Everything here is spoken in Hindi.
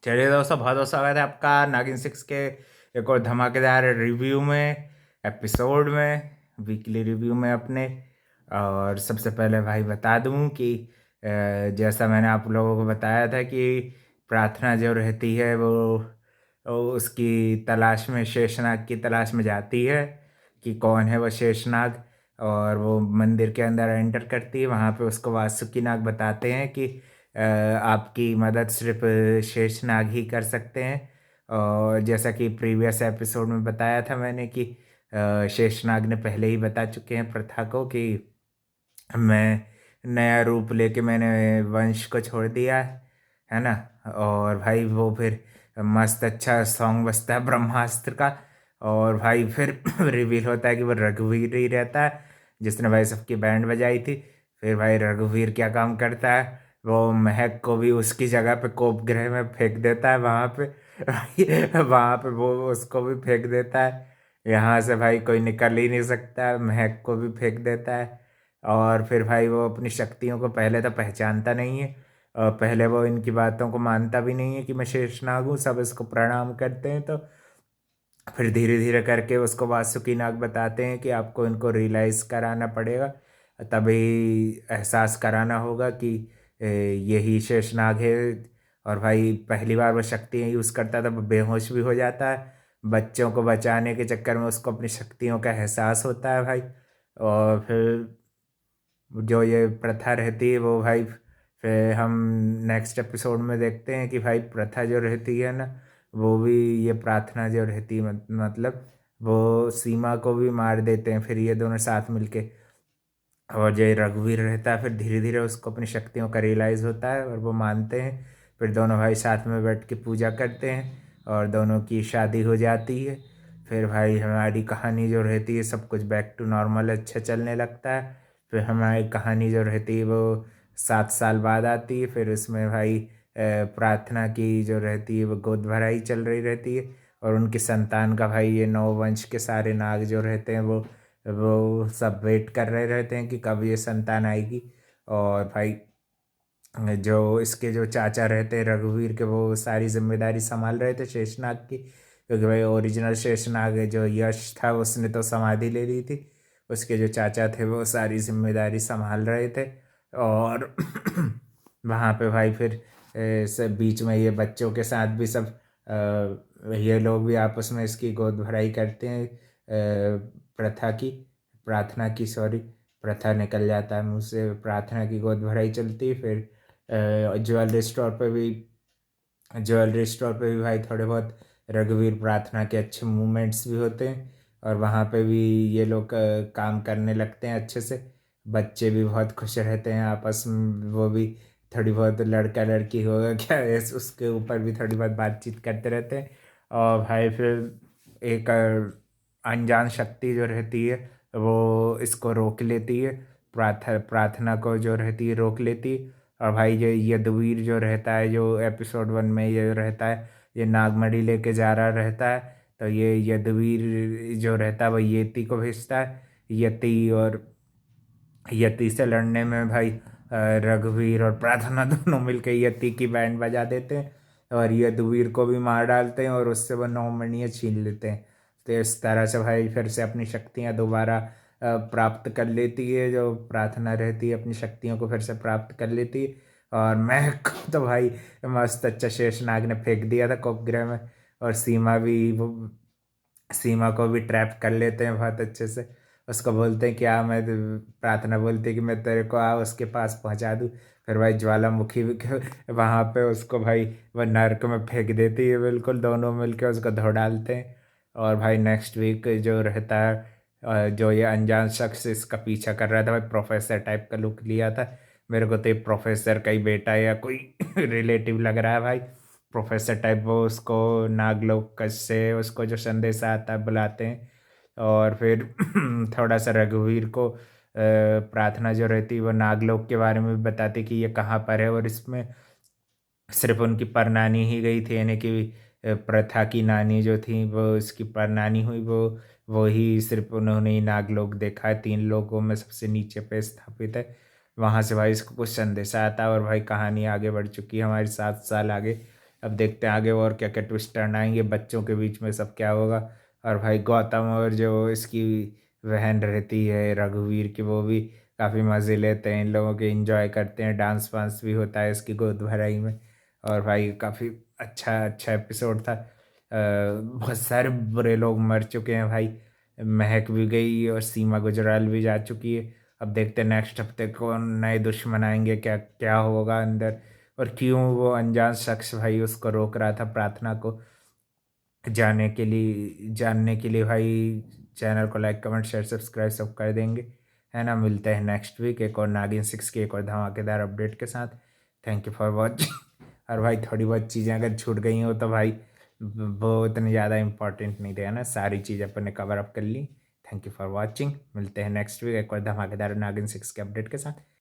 चलिए दोस्तों, बहुत बहुत स्वागत है आपका नागिन सिक्स के एक और धमाकेदार रिव्यू में, एपिसोड में, वीकली रिव्यू में अपने। और सबसे पहले भाई बता दूं कि जैसा मैंने आप लोगों को बताया था कि प्रार्थना जो रहती है वो उसकी तलाश में, शेषनाग की तलाश में जाती है कि कौन है वो शेषनाग। और वो मंदिर के अंदर एंटर करती है। वहाँ पे उसको वासुकी नाग बताते हैं कि आपकी मदद सिर्फ शेषनाग ही कर सकते हैं। और जैसा कि प्रीवियस एपिसोड में बताया था मैंने कि शेषनाग ने पहले ही बता चुके हैं प्रथा को कि मैं नया रूप लेके मैंने वंश को छोड़ दिया है ना। और भाई वो फिर मस्त अच्छा सॉन्ग बजता है ब्रह्मास्त्र का। और भाई फिर रिवील होता है कि वो रघुवीर ही रहता है जिसने भाई सबकी बैंड बजाई थी। फिर भाई रघुवीर क्या काम करता है, वो महक को भी उसकी जगह पे कोप ग्रह में फेंक देता है। वहां पे वहां पे वो उसको भी फेंक देता है। यहाँ से भाई कोई निकल ही नहीं सकता, महक को भी फेंक देता है। और फिर भाई वो अपनी शक्तियों को पहले तो पहचानता नहीं है, और पहले वो इनकी बातों को मानता भी नहीं है कि मैं शेषनाग हूँ। सब इसको प्रणाम करते हैं। तो फिर धीरे धीरे करके उसको वासुकी नाग बताते हैं कि आपको इनको रियलाइज कराना पड़ेगा, तभी एहसास कराना होगा कि यही शेषनाग है। और भाई पहली बार वो शक्तियाँ यूज़ करता था, वो बेहोश भी हो जाता है। बच्चों को बचाने के चक्कर में उसको अपनी शक्तियों का एहसास होता है भाई। और फिर जो ये प्रथा रहती है वो भाई, फिर हम नेक्स्ट एपिसोड में देखते हैं कि भाई प्रथा जो रहती है ना, वो भी ये प्रार्थना जो रहती है मतलब वो सीमा को भी मार देते हैं। फिर ये दोनों साथ मिलके, और जो रघुवीर रहता है फिर धीरे धीरे उसको अपनी शक्तियों का रियलाइज़ होता है और वो मानते हैं। फिर दोनों भाई साथ में बैठ के पूजा करते हैं और दोनों की शादी हो जाती है। फिर भाई हमारी कहानी जो रहती है सब कुछ बैक टू नॉर्मल अच्छा चलने लगता है। फिर हमारी कहानी जो रहती है वो 7 साल बाद आती है। फिर उसमें भाई प्रार्थना की जो रहती है वो गोद भराई चल रही रहती है। और उनकी संतान का भाई ये नौ वंश के सारे नाग जो रहते हैं वो सब वेट कर रहे रहते हैं कि कब ये संतान आएगी। और भाई जो इसके जो चाचा रहते हैं रघुवीर के, वो सारी जिम्मेदारी संभाल रहे थे शेषनाग की, क्योंकि भाई ओरिजिनल शेषनाग जो यश था उसने तो समाधि ले ली थी। उसके जो चाचा थे वो सारी जिम्मेदारी संभाल रहे थे। और वहाँ पे भाई फिर सब बीच में ये बच्चों के साथ भी सब ये लोग भी आपस में इसकी गोद भराई करते हैं। प्रथा की, प्रार्थना की, सॉरी, प्रथा निकल जाता है मुँह से। प्रार्थना की गोद भराई चलती है। फिर ज्वेलरी स्टोर पे भी भाई थोड़े बहुत रघुवीर प्रार्थना के अच्छे मूवमेंट्स भी होते हैं। और वहाँ पे भी ये लोग काम करने लगते हैं अच्छे से। बच्चे भी बहुत खुश रहते हैं आपस में, वो भी थोड़ी बहुत लड़का लड़की होगा क्या उसके ऊपर भी थोड़ी बहुत बातचीत करते रहते हैं। और भाई फिर एक अनजान शक्ति जो रहती है वो इसको रोक लेती है, प्रार्थना को जो रहती है रोक लेती है। और भाई जो यदुवीर जो रहता है, जो एपिसोड 1 में ये रहता है, ये नागमणि लेके जा रहा रहता है। तो ये यदुवीर जो रहता है वो यति को भेजता है। यति और यति से लड़ने में भाई रघुवीर और प्रार्थना दोनों मिलकर यति की बैंड बजा देते हैं और यदुवीर को भी मार डालते हैं और उससे वो 9 मणियाँ छीन लेते हैं। तो इस तरह से भाई फिर से अपनी शक्तियाँ दोबारा प्राप्त कर लेती है। जो प्रार्थना रहती है अपनी शक्तियों को फिर से प्राप्त कर लेती है। और मैं को तो भाई मस्त अच्छा शेषनाग ने फेंक दिया था कोपगृह में। और सीमा को भी ट्रैप कर लेते हैं बहुत अच्छे से। उसको बोलते हैं कि प्रार्थना बोलती है कि मैं तेरे को उसके पास पहुंचा दूँ। फिर भाई ज्वालामुखी वहाँ पे उसको भाई वह नर्क में फेंक देती है, बिल्कुल दोनों मिलके उसको धो डालते हैं। और भाई नेक्स्ट वीक जो रहता है, जो ये अनजान शख्स इसका पीछा कर रहा था भाई, प्रोफेसर टाइप का लुक लिया था। मेरे को तो ये प्रोफेसर का ही बेटा या कोई रिलेटिव लग रहा है भाई। प्रोफेसर टाइप वो उसको नागलोक से उसको जो संदेश आता है बुलाते हैं। और फिर थोड़ा सा रघुवीर को प्रार्थना जो रहती है वो नागलोक के बारे में भी बताती कि ये कहाँ पर है। और इसमें सिर्फ उनकी परनानी ही गई थी, यानी कि प्रथा की नानी जो थी वो इसकी परनानी हुई। वो ही सिर्फ उन्होंने ही नागलोक देखा है, 3 लोगों में सबसे नीचे पे स्थापित है। वहाँ से भाई इसको कुछ संदेशा आता है और भाई कहानी आगे बढ़ चुकी है हमारी 7 साल आगे। अब देखते हैं आगे और क्या क्या ट्विस्ट टर्न आएंगे, बच्चों के बीच में सब क्या होगा। और भाई गौतम और जो इसकी बहन रहती है रघुवीर की, वो भी काफ़ी मज़े लेते हैं इन लोगों के, इंजॉय करते हैं, डांस वांस भी होता है इसकी गोद भराई में। और भाई काफ़ी अच्छा अच्छा एपिसोड था। बहुत सारे बुरे लोग मर चुके हैं भाई, महक भी गई और सीमा गुजराल भी जा चुकी है। अब देखते हैं नेक्स्ट हफ्ते कौन नए दुश्मन आएंगे, क्या क्या होगा अंदर, और क्यों वो अनजान शख्स भाई उसको रोक रहा था प्रार्थना को जानने के लिए भाई। चैनल को लाइक कमेंट शेयर सब्सक्राइब सब कर देंगे, है ना। मिलते हैं नेक्स्ट वीक एक और नागिन 6 के एक और धमाकेदार अपडेट के साथ। Thank you for watching. और भाई थोड़ी बहुत चीज़ें अगर छूट गई हो तो भाई वो इतनी ज़्यादा इंपॉर्टेंट नहीं थे, ना, सारी चीज़ अपन ने कवर अप कर ली। थैंक यू फॉर वॉचिंग, मिलते हैं नेक्स्ट वीक एक और धमाकेदार नागिन 6 के अपडेट के साथ।